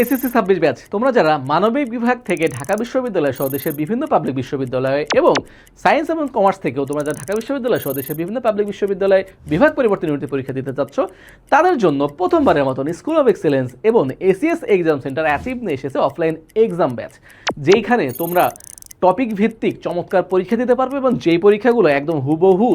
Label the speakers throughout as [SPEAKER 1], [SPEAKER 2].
[SPEAKER 1] SSC 26 batch তোমরা যারা মানবিক বিভাগ থেকে ঢাকা বিশ্ববিদ্যালয় সহ দেশের বিভিন্ন পাবলিক বিশ্ববিদ্যালয় এবং সায়েন্স এবং কমার্স থেকেও তোমরা যারা ঢাকা বিশ্ববিদ্যালয় সহ দেশের বিভিন্ন পাবলিক বিশ্ববিদ্যালয় বিভাগ পরিবর্তন ইউনিটে পরীক্ষা দিতে চাচ্ছ তাদের জন্য প্রথমবারের মতন স্কুল অফ এক্সেলেন্স এবং এসিএস এক্সাম সেন্টার অ্যাচিভ নিয়ে এসেছে অফলাইন এক্সাম ব্যাচ, যেইখানে তোমরা টপিক ভিত্তিক চমৎকার পরীক্ষা দিতে পারবে এবং যেই পরীক্ষাগুলো একদম হুবহু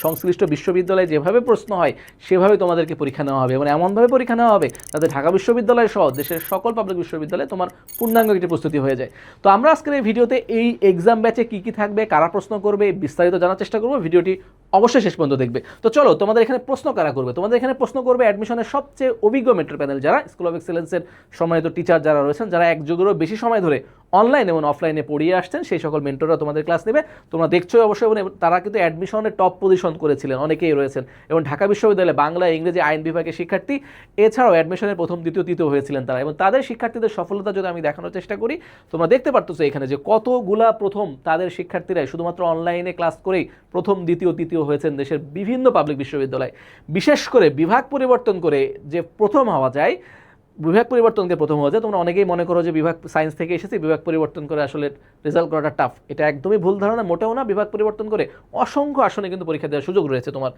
[SPEAKER 1] সংশ্লিষ্ট বিশ্ববিদ্যালয়ে যেভাবে প্রশ্ন হয় সেভাবে তোমাদেরকে পরীক্ষা নেওয়া হবে এবং এমনভাবে পরীক্ষা নেওয়া হবে তাতে ঢাকা বিশ্ববিদ্যালয় সহ দেশের সকল পাবলিক বিশ্ববিদ্যালয়ে তোমার পূর্ণাঙ্গ একটি প্রস্তুতি হয়ে যায়। তো আমরা আজকের এই ভিডিওতে এই এক্সাম ব্যাচে কী কী থাকবে, কারা প্রশ্ন করবে, বিস্তারিত জানার চেষ্টা করবো। ভিডিওটি অবশ্যই শেষ পর্যন্ত দেখবে। তো চলো, তোমাদের এখানে প্রশ্ন কারা করবে? তোমাদের এখানে প্রশ্ন করবে অ্যাডমিশনের সবচেয়ে অভিজ্ঞ মেন্টর প্যানেল, যারা স্কুল অফ এক্সেলেন্সের সম্মানিত টিচার যারা রয়েছেন, যারা এক যুগেরও বেশি সময় ধরে অনলাইন এবং অফলাইনে পড়িয়ে আসছেন, সেই সকল মেন্টররা তোমাদের ক্লাস নেবে। তোমরা দেখছোই অবশ্যই, এবং তারা কিন্তু অ্যাডমিশনে টপ পজিশন করেছিলেন, অনেকেই রয়েছেন এবং ঢাকা বিশ্ববিদ্যালয়ে বাংলা, ইংরেজি, আইন বিভাগের শিক্ষার্থী, এছাড়াও অ্যাডমিশনের প্রথম, দ্বিতীয়, তৃতীয় হয়েছিলেন তারা। এবং তাদের শিক্ষার্থীদের সফলতা যদি আমি দেখানোর চেষ্টা করি, তোমরা দেখতে পারতেছো এখানে যে কতগুলা প্রথম তাদের শিক্ষার্থীরাই শুধুমাত্র অনলাইনে ক্লাস করেই প্রথম, দ্বিতীয়, তৃতীয় হয়েছেন দেশের বিভিন্ন পাবলিক বিশ্ববিদ্যালয়। বিশেষ করে বিভাগ পরিবর্তন করে যে প্রথম হওয়া যায়, বিভাগ পরিবর্তনকে প্রথম হওয়া যায়, তোমরা অনেকেই মনে করো যে বিভাগ সায়েন্স থেকে এসেছি, বিভাগ পরিবর্তন করে আসলে রেজাল্ট করাটা টাফ। এটা একদমই ভুল ধারণা, মোটেও না। বিভাগ পরিবর্তন করে অসংখ্য আসনে কিন্তু পরীক্ষা দেওয়ার সুযোগ রয়েছে তোমার।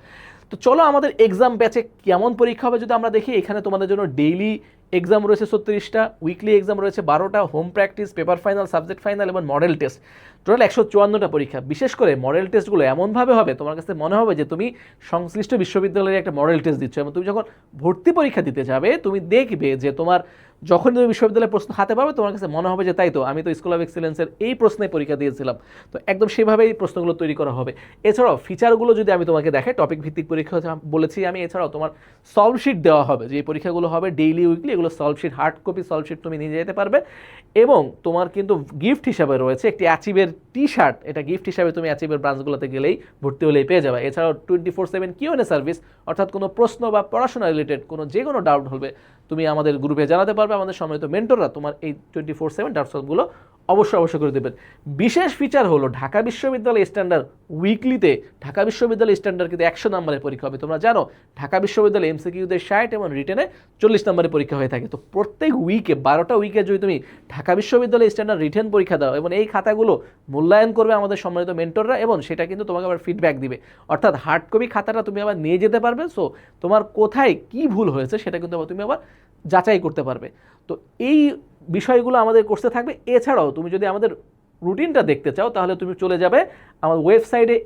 [SPEAKER 1] তো চলো, আমাদের এক্সাম ব্যাচে কেমন পরীক্ষা হবে যদি আমরা দেখি। এখানে তোমাদের জন্য ডেইলি এক্সাম রয়েছে 36টা, উইকলি এক্সাম রয়েছে 12টা, home practice, paper final, subject final এবং মডেল টেস্ট, টোটাল 154টা পরীক্ষা। বিশেষ করে মডেল টেস্টগুলো এমনভাবে হবে তোমার কাছে মনে হবে যে তুমি সংশ্লিষ্ট বিশ্ববিদ্যালয়ের একটা মডেল টেস্ট দিচ্ছ, এবং তুমি যখন ভর্তি পরীক্ষা দিতে যাবে তুমি দেখবে যে তোমার যখন তুমি বিশ্ববিদ্যালয়ের প্রশ্ন হাতে পাবে তোমার কাছে মনে হবে যে তাই তো, আমি তো স্কুল অফ এক্সেলেন্সের এই প্রশ্নে পরীক্ষা দিয়েছিলাম। তো একদম সেভাবেই প্রশ্নগুলো তৈরি করা হবে। এছাড়াও ফিচারগুলো যদি আমি তোমাকে দেখাই, টপিক ভিত্তিক পরীক্ষা বলেছি আমি। এছাড়াও তোমার সলভ শিট দেওয়া হবে, যে পরীক্ষাগুলো হবে ডেইলি, উইকলি, এগুলো solve sheet, hard copy solve sheet তুমি নিয়ে যেতে পারবে। এবং তোমার কিন্তু গিফট হিসাবে রয়েছে একটি অ্যাচিভের টি-শার্ট। এটা গিফট হিসাবে তুমি অ্যাচিভের ব্রাঞ্চগুলোতে গেলেই, ভর্তি হলেই পেয়ে যাবে। এছাড়াও 24/7 কিউএনএ সার্ভিস, অর্থাৎ কোনো প্রশ্ন বা পড়াশোনা রিলেটেড কোনো যে কোনো ডাউট হবে তুমি আমাদের গ্রুপে জানাতে পারবে। আমাদের সম্মানিত মেন্টররা তোমার এই 24/7 ডাউট সলভগুলো অবশ্যই করে দেবেন। বিশেষ ফিচার হলো ঢাকা বিশ্ববিদ্যালয় স্ট্যান্ডার্ড উইকলিতে, ঢাকা বিশ্ববিদ্যালয় স্ট্যান্ডার্ড কিন্তু 100 নম্বরের পরীক্ষা হবে। তোমরা জানো ঢাকা বিশ্ববিদ্যালয় এমসিকিউতে 60 এবং রিটেনে 40 নম্বরের পরীক্ষা হয়ে থাকে। তো প্রত্যেক উইকে 12টা উইকে যদি তুমি ঢাকা বিশ্ববিদ্যালয় স্ট্যান্ডার্ড রিটেন পরীক্ষা দাও এবং এই খাতাগুলো মূল্যায়ন করবে আমাদের সম্মানিত মেন্টররা, এবং সেটা কিন্তু তোমাকে আবার ফিডব্যাক দিবে। অর্থাৎ হার্ড কপি খাতাটা তুমি আবার নিয়ে যেতে পারবে। সো তোমার কোথায় কি ভুল হয়েছে সেটা কিন্তু তুমি আবার যাচাই করতে পারবে। তো এই বিষয়গুলো আমাদের কোর্সে থাকবে। এছাড়াও তুমি যদি আমাদের রুটিনটা দেখতে চাও তাহলে তুমি চলে যাবে আমাদের ওয়েবসাইটে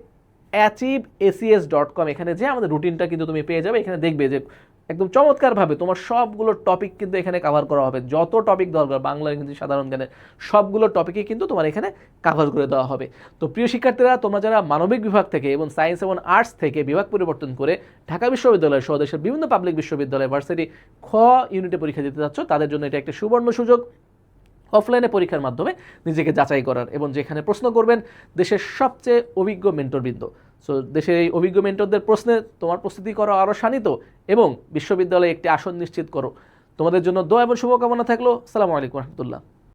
[SPEAKER 1] achieveacs.com, এখানে যে আমাদের রুটিনটা কিন্তু তুমি পেয়ে যাবে। এখানে দেখবে যে একদম চমৎকারভাবে তোমার সবগুলো টপিক কিন্তু এখানে কভার করা হবে। যত টপিক দরকার বাংলা, ইংরেজি, সাধারণ জ্ঞানের সবগুলো টপিকই কিন্তু তোমার এখানে কভার করে দেওয়া হবে। তো প্রিয় শিক্ষার্থীরা, তোমরা যারা মানবিক বিভাগ থেকে এবং সায়েন্স এবং আর্টস থেকে বিভাগ পরিবর্তন করে ঢাকা বিশ্ববিদ্যালয় সহ দেশের বিভিন্ন পাবলিক বিশ্ববিদ্যালয় ভার্সিটি খ ইউনিটে পরীক্ষা দিতে যাচ্ছ, তাদের জন্য এটা একটা সুবর্ণ সুযোগ অফলাইনে পরীক্ষার মাধ্যমে নিজেকে যাচাই করার, এবং যেখানে প্রশ্ন করবেন দেশের সবচেয়ে অভিজ্ঞ মেন্টরবৃন্দ। সো দেশের এই অভিজ্ঞ মেন্টরদের প্রশ্নে তোমার প্রস্তুতি করো আরও শানিত, এবং বিশ্ববিদ্যালয়ে একটি আসন নিশ্চিত করো। তোমাদের জন্য দোয়া এবং শুভকামনা থাকলো। আসসালামু আলাইকুম রহমতুল্লাহ।